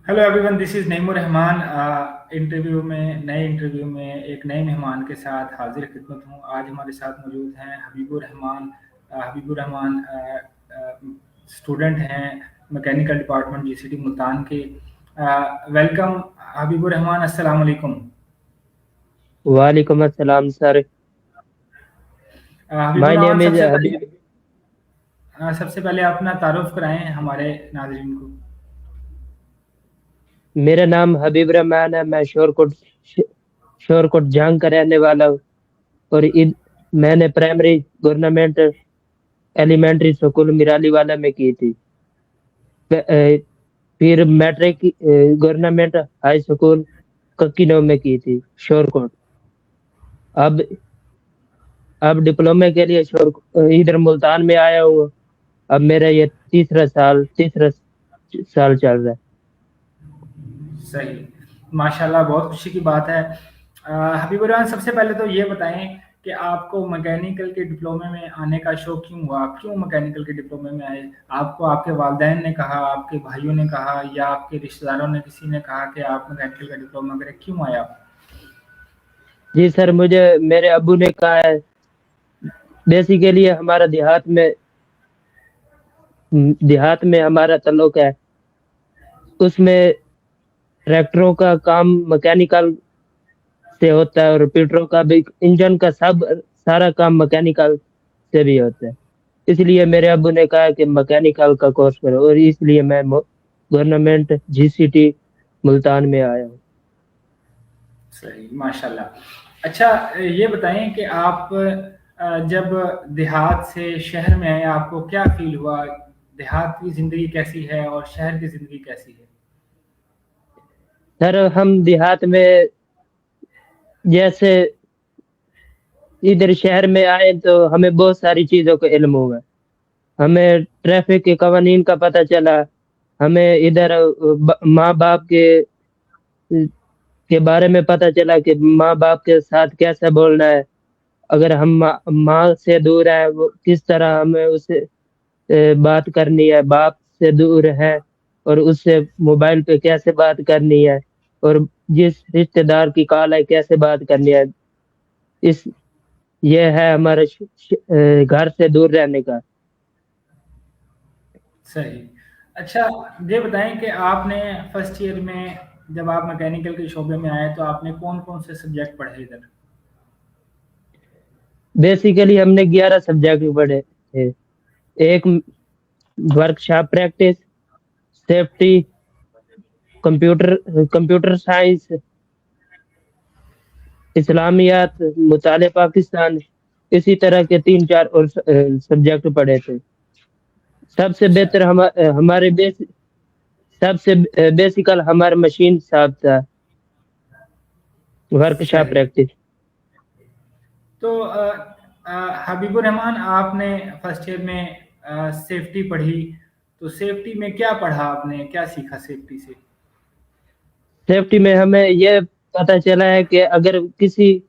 Hello everyone, this is Naeemur Rahman. नए interview में एक नए मेहमान के साथ हाजिर खिदमत हूँ। आज हमारे साथ मौजूद हैं हबीबुर रहमान स्टूडेंट हैं मैकेनिकल डिपार्टमेंट जीसीटी मुल्तान के। वेलकम हबीबुर रहमान, अस्सलाम वालेकुम। वालेकुम अस्सलाम sir. Habibur my Rahman, name is Habib. सबसे पहले अपना तारुफ कराएं हमारे नाजरीन को। मेरा नाम हबीब रहमान है। मैं शोरकोट जंग का रहने वाला हूँ। और मैंने primary government elementary school Mirali वाला में की थी। फिर मैट्रिक गवर्नमेंट हाई स्कूल कक्कीनो में की थी, शोरकोट। अब अब डिप्लोमे के लिए इधर मुल्तान में आया हूँ। अब मेरा ये तीसरा साल चल रहा है। सही, माशाल्लाह, बहुत खुशी की बात है। हबीबुर रहमान, सबसे पहले तो ये बताएं कि आपको मैकेनिकल के डिप्लोमे में आने का शौक क्यों हुआ? आप क्यों मैकेनिकल के डिप्लोमे में आए? आपको आपके वालिदैन ने कहा, आपके भाइयों ने कहा, या आपके रिश्तेदारों ने किसी ने कहा कि आप मैकेनिकल का डिप्लोमा करें? क्यों आए आप? जी सर, मुझे मेरे अब्बू ने कहा है। बेसिकली हमारा देहात में हमारा ताल्लुक है। उसमें ट्रैक्टरों का काम मैकेनिकल से होता है, और पीटरों का भी, इंजन का सारा काम मैकेनिकल से भी होता है। इसलिए मेरे अब्बू ने कहा कि मैकेनिकल का कोर्स करो, और इसलिए मैं गवर्नमेंट जीसीटी मुल्तान में आया हूँ। सही, माशाल्लाह। अच्छा, ये बताएं कि आप जब देहात से शहर में आए, आपको क्या फील हुआ? देहात की ज़िंदगी कैसी है और शहर की ज़िंदगी कैसी है? सर, हम देहात में जैसे इधर शहर में आए तो हमें बहुत सारी चीजों का इल्म हुआ। हमें ट्रैफिक के कवानीन का पता चला। हमें इधर माँ बाप के बारे में पता चला कि माँ बाप के साथ कैसे बोलना है। अगर हम माँ से दूर है, वो किस तरह हमें उससे बात करनी है। बाप से दूर है और उससे मोबाइल पे कैसे बात करनी है। और जिस रिश्तेदार की कॉल है, कैसे बात करनी है। इस ये है हमारे घर से दूर रहने का। सही। अच्छा, ये बताएँ कि आपने फर्स्ट ईयर में जब आप मैकेनिकल के शोबे में आए तो आपने कौन-कौन से सब्जेक्ट पढ़े इधर? बेसिकली हमने 11 सब्जेक्ट पढ़े थे। एक workshop practice, safety, computer computer science, इस्लामियात, मुताले पाकिस्तान, इसी तरह के 3-4 और सब्जेक्ट पढ़े थे। सबसे अच्छा, बेहतर हमारे सबसे बेसिकल हमारा मशीन साहब था, वर्कशॉप सही। प्रैक्टिस। तो हबीबुर रहमान, आपने फर्स्ट ईयर में सेफ्टी पढ़ी, तो सेफ्टी में क्या पढ़ा आपने? क्या सीखा सेफ्टी से? सेफ्टी में हमें यह पता चला है कि अगर किसी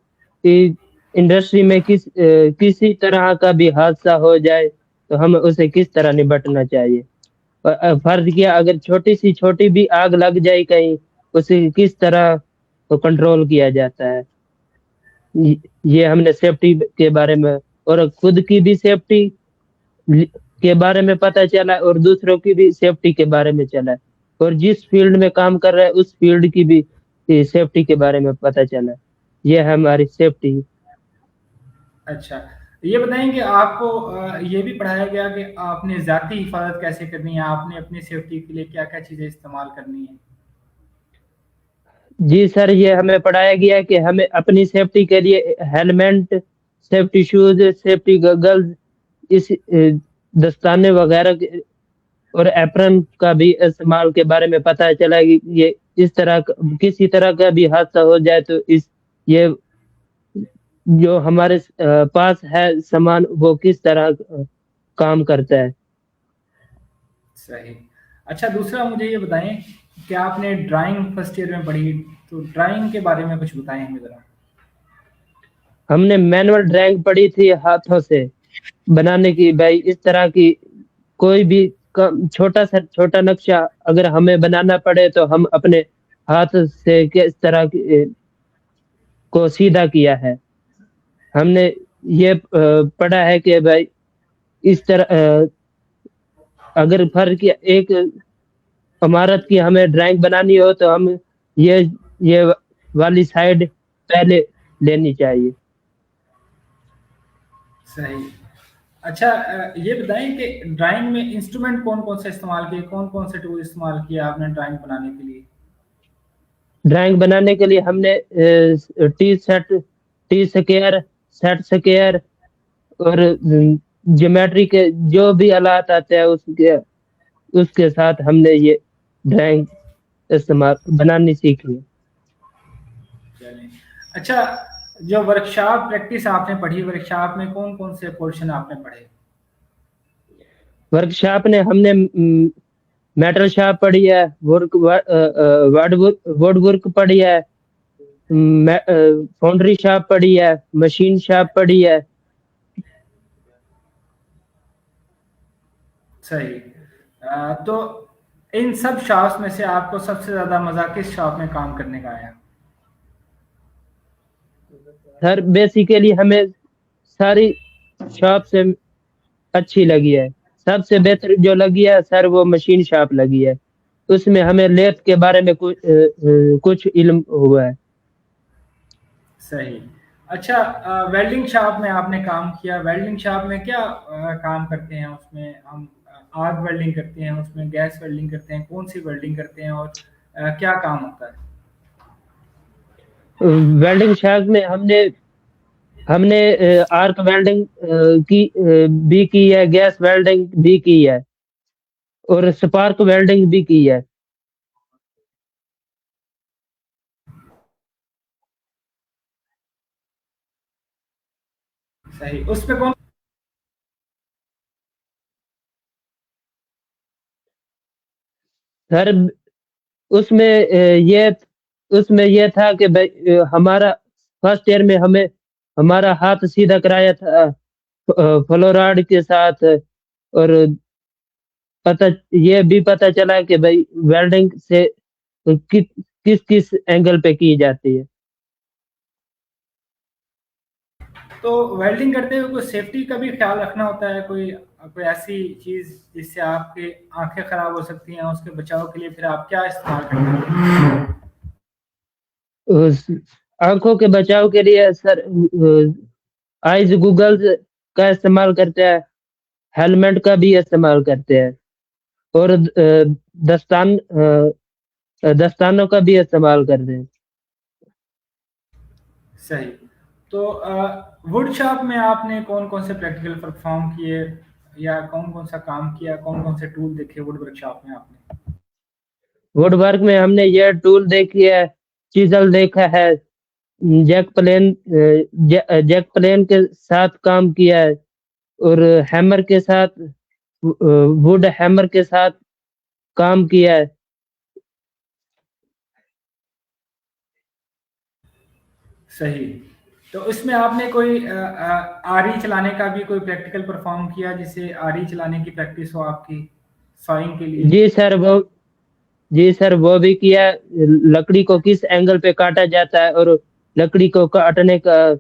इंडस्ट्री में किसी तरह का भी हादसा हो जाए तो हमें उसे किस तरह निपटना चाहिए। और फर्ज किया, अगर छोटी भी आग लग जाए कहीं, उसे किस तरह को कंट्रोल किया जाता है। ये ये हमने सेफ्टी के बारे में और खुद की भी सेफ्टी के बारे में पता चला, और दूसरों की भी सेफ्टी के बारे में चला। और जिस फील्ड में काम कर रहा है उस फील्ड की भी सेफ्टी के बारे में पता चला। ये है हमारी सेफ्टी। अच्छा, ये बताएँ कि आपको ये भी पढ़ाया गया कि आपने ज़ाती हिफ़ाज़त कैसे करनी है? आपने अपनी सेफ्टी के लिए क्या-क्या चीज़ें इस्तेमाल करनी है? जी सर, ये हमें पढ़ाया गया है कि हमें अपनी सेफ्टी के लिए helmet, safety shoes, safety goggles, इस दस्ताने वगैरह और एप्रन का भी इस्तेमाल के बारे में पता चला कि ये किसी तरह का भी हादसा हो जाए तो ये जो हमारे पास है सामान, वो किस तरह काम करता है। सही। अच्छा, दूसरा मुझे ये बताएँ कि आपने ड्राइंग फर्स्ट ईयर में पढ़ी, तो ड्राइंग के बारे में कुछ बताएँ हमें ज़रा? हमने मैनुअल ड्राइंग पढ़ी थी, हाथों से बनाने की। भाई, इस तरह की कोई भी چھوٹا نقشہ اگر ہمیں بنانا پڑے تو ہم اپنے ہاتھ سے کس طرح کو سیدھا کیا ہے. ہم نے یہ پڑھا ہے کہ بھائی اس طرح اگر فرق ایک عمارت کی ہمیں ڈرائنگ بنانی ہو تو ہم یہ والی سائڈ پہلے لینی چاہیے. صحیح. اچھا یہ بتائیں کہ ڈرائنگ میں انسٹرومنٹ کون کون سے استعمال کیے, کون کون سے ٹول استعمال کیے آپ نے ڈرائنگ بنانے کے لیے؟ ڈرائنگ بنانے کے لیے ہم نے ٹی سکیئر, سیٹ سکیئر اور جیومیٹری کے جو بھی آلات آتے ہیں اس کے ساتھ ہم نے یہ ڈرائنگ استعمال بنانی سیکھی. اچھا جو ورکشاپ پریکٹس آپ نے پڑھی, ورکشاپ میں کون کون سے پورشن آپ نے پڑھے؟ ورکشاپ نے ہم نے میٹل شاپ پڑھی ہے, ووڈ ورک پڑھی ہے, فاؤنڈری شاپ پڑھی ہے, مشین شاپ پڑھی ہے. صحیح. تو ان سب شاپس میں سے آپ کو سب سے زیادہ مزہ کس شاپ میں کام کرنے کا آیا؟ سر بیسیکلی ہمیں ساری شاپ سے اچھی لگی ہے. سب سے بہتر جو لگی ہے سر وہ مشین شاپ لگی ہے. اس میں ہمیں لیتھ کے بارے میں کچھ علم ہوا ہے. صحیح. اچھا ویلڈنگ شاپ میں آپ نے کام کیا, ویلڈنگ شاپ میں کیا کام کرتے ہیں؟ اس میں ہم آگ ویلڈنگ کرتے ہیں, اس میں گیس ویلڈنگ کرتے ہیں, کون سی ویلڈنگ کرتے ہیں اور کیا کام ہوتا ہے؟ ویلڈنگ شاپ میں ہم نے آرک ویلڈنگ بھی کی ہے, گیس ویلڈنگ بھی کی ہے اور سپارک ویلڈنگ بھی کی ہے. صحیح. اس پہ کون سر اس میں یہ تھا کہ ہمارا فرسٹ ایئر میں ہمیں ہمارا ہاتھ سیدھا کرایا تھا فلوراڈ کے ساتھ, اور یہ بھی پتہ چلا کہ بھائی ویلڈنگ سے کس اینگل پہ کی جاتی ہے. تو ویلڈنگ کرتے ہوئے کوئی سیفٹی کا بھی خیال رکھنا ہوتا ہے, کوئی ایسی چیز جس سے آپ کی آنکھیں خراب ہو سکتی ہیں, اس کے بچاؤ کے لیے پھر آپ کیا استعمال کرتے ہیں؟ آنکھوں کے بچاؤ کے لیے سر آئیز گوگل کا استعمال کرتے ہیں, ہیلمٹ کا بھی استعمال کرتے ہیں, اور دستانوں کا بھی استعمال کرتے ہیں. صحیح. تو ووڈ شاپ میں آپ نے کون کون سے پریکٹیکل پرفارم کیے یا کون کون سا کام کیا, کون کون سے ٹول دیکھے ووڈ ورک شاپ میں آپ نے؟ ووڈ ورک میں ہم نے یہ ٹول دیکھی ہے, چیزل دیکھا ہے, جیک پلین کے ساتھ کام کیا ہے, اور ہیمر کے ساتھ ووڈ ہیمر کے ساتھ کام کیا ہے. صحیح. تو اس میں آپ نے کوئی آری چلانے کا بھی کوئی پریکٹیکل پرفارم کیا, جسے آری چلانے کی پریکٹس ہو آپ کی سوئنگ کے لیے؟ جی سر وہ بھی کیا. لکڑی کو کس اینگل پہ کاٹا جاتا ہے اور لکڑی کو کاٹنے کا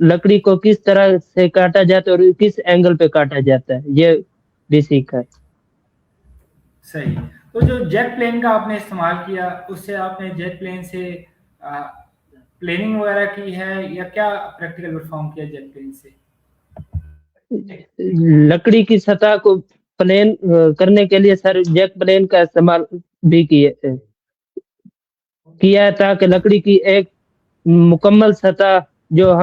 لکڑی کو کس طرح سے کاٹا جاتا ہے اور کس اینگل پہ کاٹا جاتا ہے, یہ بھی سیکھا. صحیح. تو جو جیٹ پلین کا آپ نے استعمال کیا, اس سے آپ نے جیٹ پلین سے پلیننگ وغیرہ کی ہے یا کیا پریکٹیکل پرفارم کیا جیٹ پلین سے؟ لکڑی کی سطح کو پلین کرنے کے لیے سر جیک پلین کا استعمال بھی کیا ہے, تاکہ لکڑی کی ایک مکمل سطح جو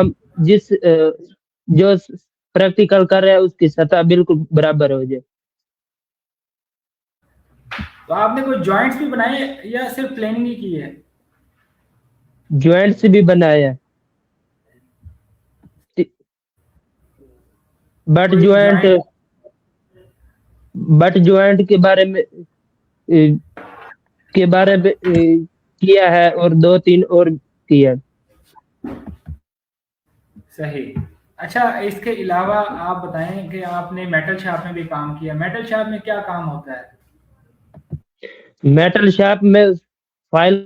پریکٹیکل کر رہے ہیں اس کی سطح بالکل برابر ہو جائے. تو آپ نے کوئی جوائنٹس بھی بنائے یا صرف پلیننگ ہی کی ہے؟ جوائنٹس بھی بنایا, بٹ جوائنٹ کے بارے میں کیا ہے اور 2-3 اور کیا. صحیح. अच्छा, इसके अलावा आप बताएं कि आपने मेटल शॉप में भी काम किया, मेटल शॉप में क्या काम होता है? मेटल शॉप में file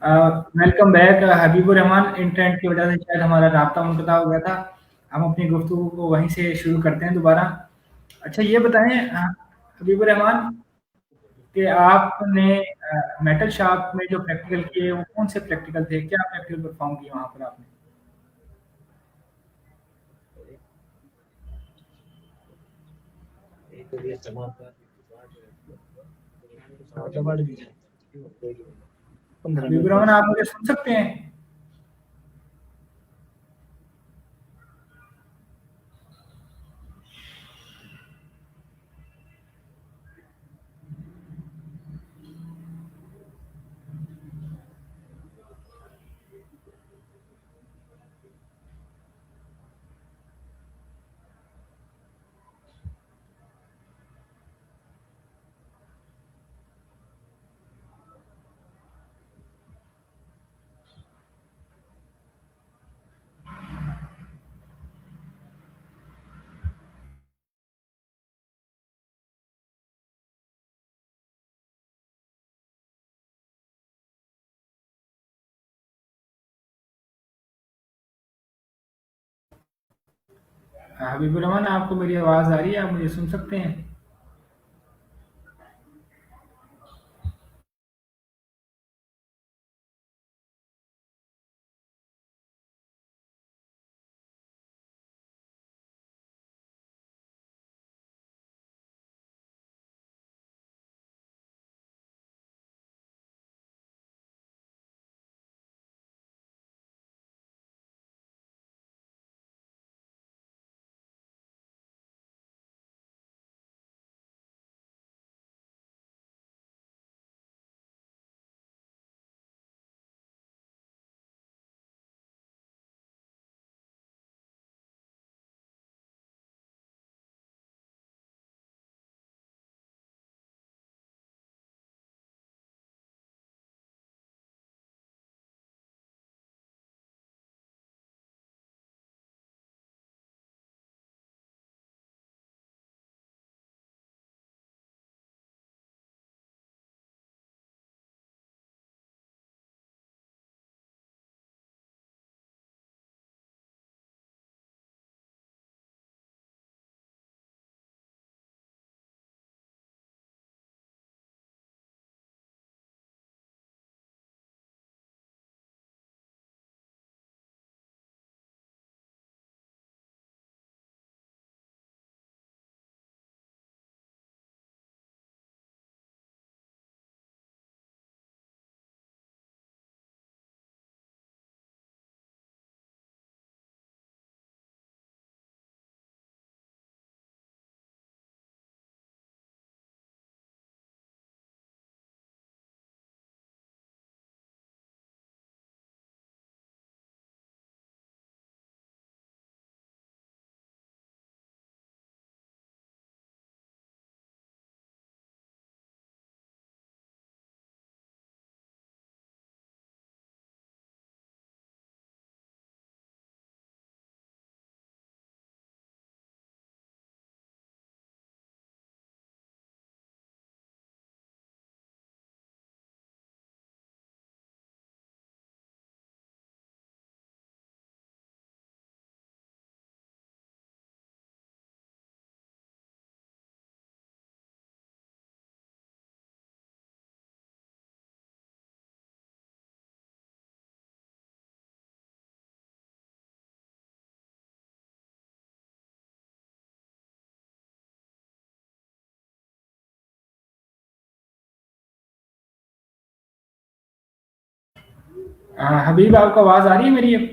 welcome back Habibur Rahman. Internet की वजह से शायद हमारा राब्ता मुनक़ता हो गया था। हम अपनी गुफ्तगू को वहीं से शुरू करते हैं दोबारा। अच्छा ये बताएँ हबीबुर रहमान कि आपने मेटल शॉप में जो प्रैक्टिकल किए वो कौन से प्रैक्टिकल थे? क्या प्रैक्टिकल परफ़ॉर्म किए वहाँ पर आपने? हबीबुर रहमान आप मुझे सुन सकते हैं? हबीबुर रहमान आपको मेरी आवाज़ आ रही है? आप मुझे सुन सकते हैं? हबीब आपको आवाज़ आ रही है मेरी अब?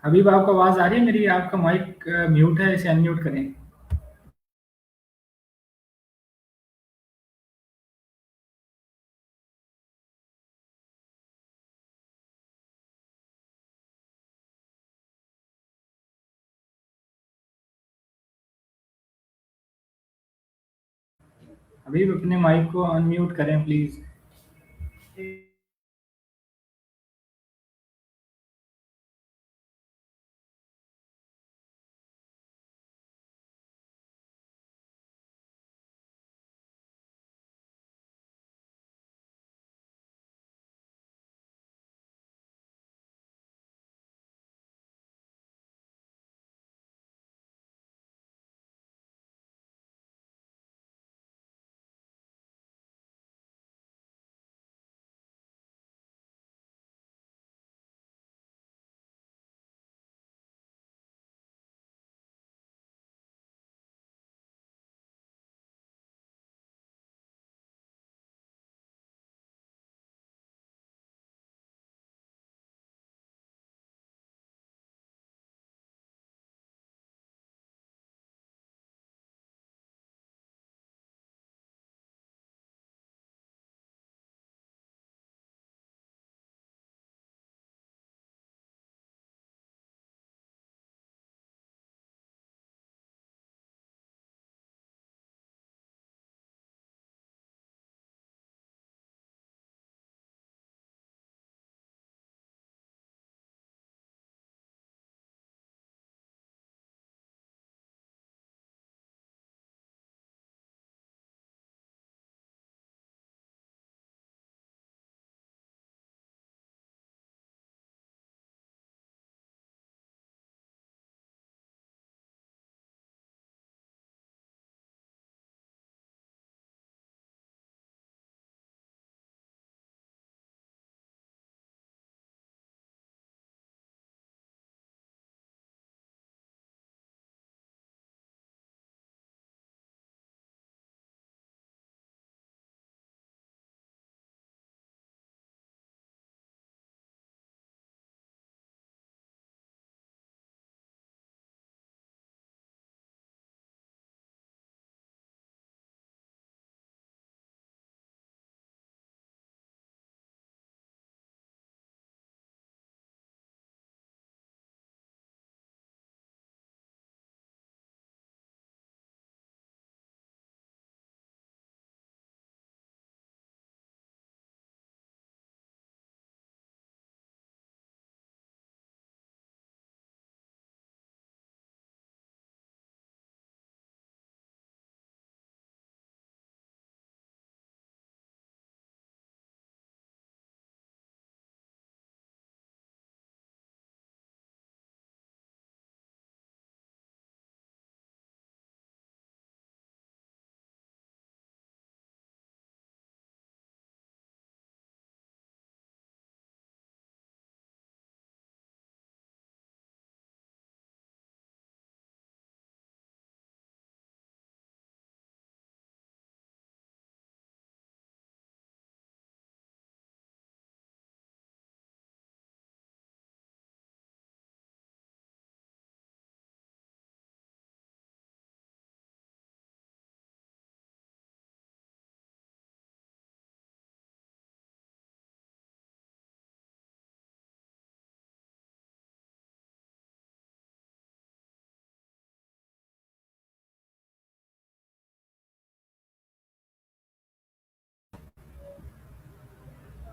حبیب آپ کو آواز آ رہی ہے میری؟ آپ کا مائک میوٹ ہے، اسے انمیوٹ کریں. حبیب اپنے مائک کو انمیوٹ کریں پلیز.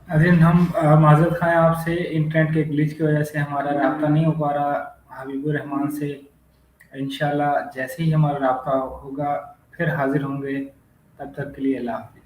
ناظرین ہم معذرت خواہ ہیں آپ سے، انٹرنیٹ کے گلچ کی وجہ سے ہمارا رابطہ نہیں ہو پا رہا حبیب الرحمان سے. انشاءاللہ جیسے ہی ہمارا رابطہ ہوگا پھر حاضر ہوں گے. تب تک کے لیے اللہ حافظ.